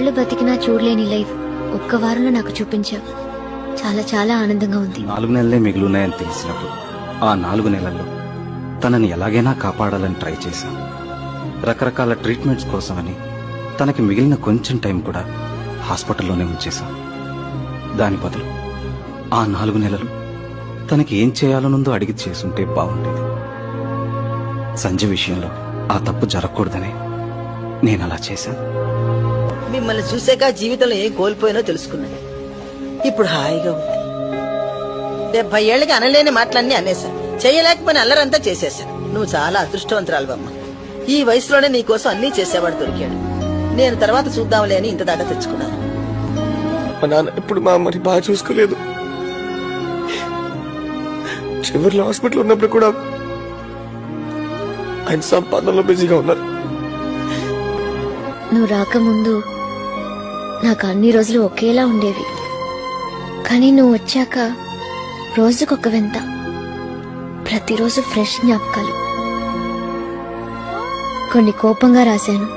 ఎన్నేళ్లు బతికినా చూడలేని లైఫ్ ఒక్క వారంలో నాకు చూపించావు. చాలా చాలా ఆనందంగా ఉంది. 4 నెలలే మిగులున్నాయని తెలిసినప్పుడు ఆ 4 నెలల్లో తనని ఎలాగైనా కాపాడాలని ట్రై చేశాం. రకరకాల ట్రీట్మెంట్స్ కోసమని తనకి మిగిలిన కొంచెం టైం కూడా హాస్పిటల్లోనే ఉంచేశాం. దాని బదులు ఆ 4 నెలలు తనకి ఏం చేయాలనుందో అడిగి చేసుంటే బాగుండేది. సంజయ్ విషయంలో ఆ తప్పు జరగకూడదని నేను అలా చేశాను. మిమ్మల్ని చూసాక జీవితంలో ఏం కోల్పోయినో తెలుసుకున్నాను. ఇప్పుడు హాయిగా ఉంది. 70 ఏళ్ళకి అనలేని మాటలన్నీ అనేసా, చేయలేకపోయిన అల్లరంతా చేసేసా. నువ్వు చాలా అదృష్టవంతురాలువమ్మా. ఈ వయసులోనే నీకోసం అన్నీ చేసేవాడు దొరికాడు. నేను తర్వాత చూద్దాంలే అని ఇంత దాకా తెచ్చుకున్నాను. మా నాన్న ఇప్పుడు మా అమ్మని బాగా చూసుకోలేదు. చివరిలో హాస్పిటల్ ఉన్నప్పుడు కూడా ఆయన సంపాదనలో బిజీగా ఉన్నారు. నువ్వు రాకముందు నాకు అన్ని రోజులు ఒకేలా ఉండేవి. కానీ నువ్వు వచ్చాక రోజుకొక వింత, ప్రతిరోజు ఫ్రెష్ జ్ఞాపకాలు. కొన్ని కోపంగా రాశాను,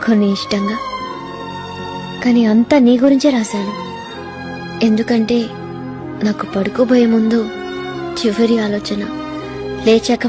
కొన్ని ఇష్టంగా, కానీ అంతా నీ గురించే రాశాను. ఎందుకంటే నాకు పడుకోబోయే ముందు చివరి ఆలోచన లేచాక